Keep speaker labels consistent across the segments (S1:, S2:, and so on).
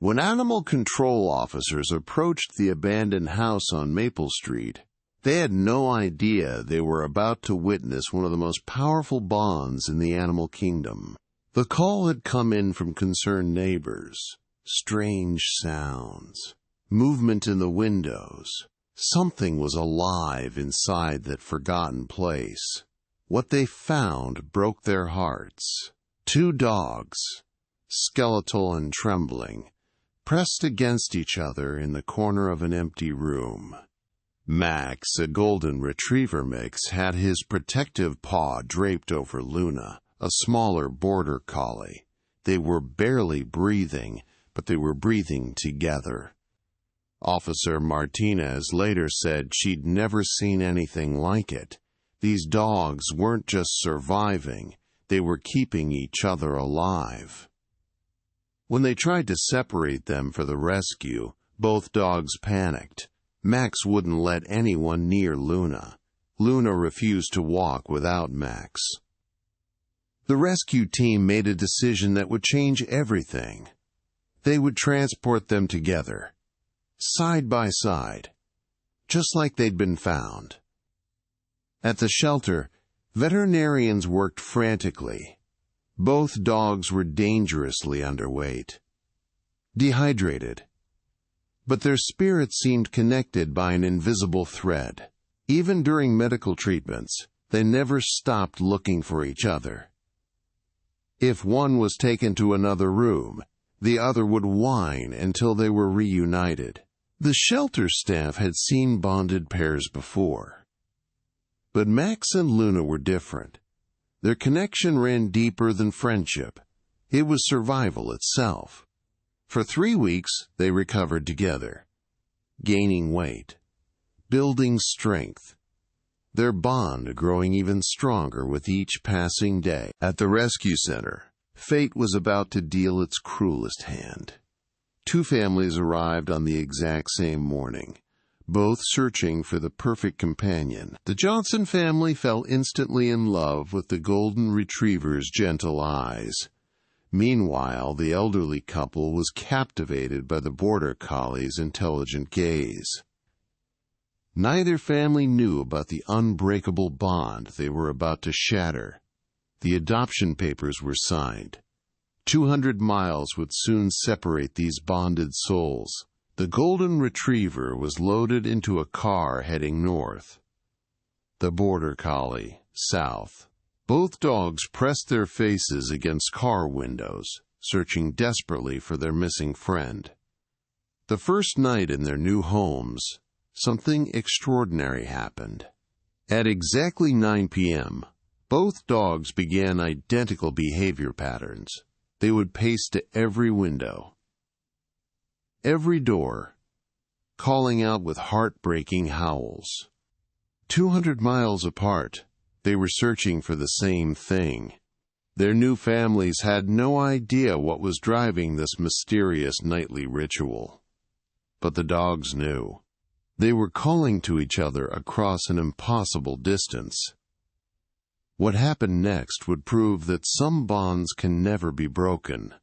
S1: When animal control officers approached the abandoned house on Maple Street, they had no idea they were about to witness one of the most powerful bonds in the animal kingdom. The call had come in from concerned neighbors. Strange sounds, movement in the windows. Something was alive inside that forgotten place. What they found broke their hearts. 2 dogs, skeletal and trembling, pressed against each other in the corner of an empty room. Max, a golden retriever mix, had his protective paw draped over Luna, a smaller border collie. They were barely breathing, but they were breathing together. Officer Martinez later said she'd never seen anything like it. These dogs weren't just surviving, they were keeping each other alive. When they tried to separate them for the rescue, both dogs panicked. Max wouldn't let anyone near Luna. Luna refused to walk without Max. The rescue team made a decision that would change everything. They would transport them together, side by side, just like they'd been found. At the shelter, veterinarians worked frantically. Both dogs were dangerously underweight, dehydrated, but their spirits seemed connected by an invisible thread. Even during medical treatments, they never stopped looking for each other. If one was taken to another room, the other would whine until they were reunited. The shelter staff had seen bonded pairs before. But Max and Luna were different. Their connection ran deeper than friendship. It was survival itself. For 3 weeks, they recovered together, gaining weight, building strength, their bond growing even stronger with each passing day. At the rescue center, fate was about to deal its cruelest hand. 2 families arrived on the exact same morning, both searching for the perfect companion. The Johnson family fell instantly in love with the golden retriever's gentle eyes. Meanwhile, the elderly couple was captivated by the border collie's intelligent gaze. Neither family knew about the unbreakable bond they were about to shatter. The adoption papers were signed. 200 miles would soon separate these bonded souls. The golden retriever was loaded into a car heading north. The border collie, south. Both dogs pressed their faces against car windows, searching desperately for their missing friend. The first night in their new homes, something extraordinary happened. At exactly 9 p.m., both dogs began identical behavior patterns. They would pace to every window, every door, calling out with heartbreaking howls. 200 miles apart, they were searching for the same thing. Their new families had no idea what was driving this mysterious nightly ritual. But the dogs knew. They were calling to each other across an impossible distance. What happened next would prove that some bonds can never be broken.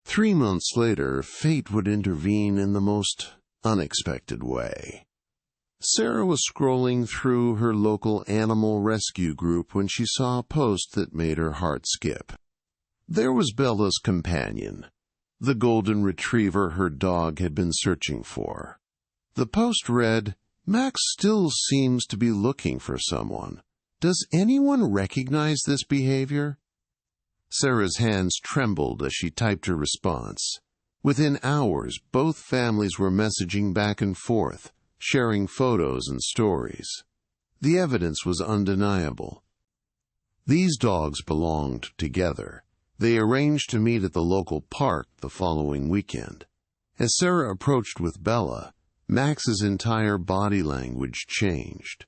S1: 3 months later, fate would intervene in the most unexpected way. Sarah was scrolling through her local animal rescue group when she saw a post that made her heart skip. There was Bella's companion, the golden retriever her dog had been searching for. The post read, "Max still seems to be looking for someone. Does anyone recognize this behavior?" Sarah's hands trembled as she typed her response. Within hours, both families were messaging back and forth, sharing photos and stories. The evidence was undeniable. These dogs belonged together. They arranged to meet at the local park the following weekend. As Sarah approached with Bella, Max's entire body language changed.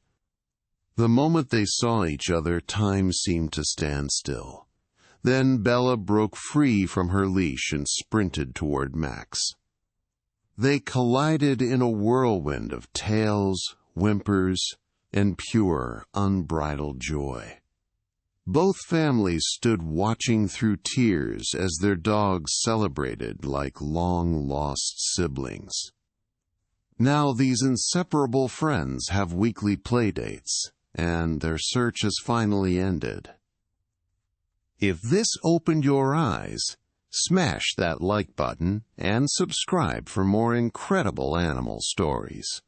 S1: The moment they saw each other, time seemed to stand still. Then Bella broke free from her leash and sprinted toward Max. They collided in a whirlwind of tails, whimpers, and pure, unbridled joy. Both families stood watching through tears as their dogs celebrated like long-lost siblings. Now these inseparable friends have weekly playdates, and their search has finally ended. If this opened your eyes, smash that like button and subscribe for more incredible animal stories.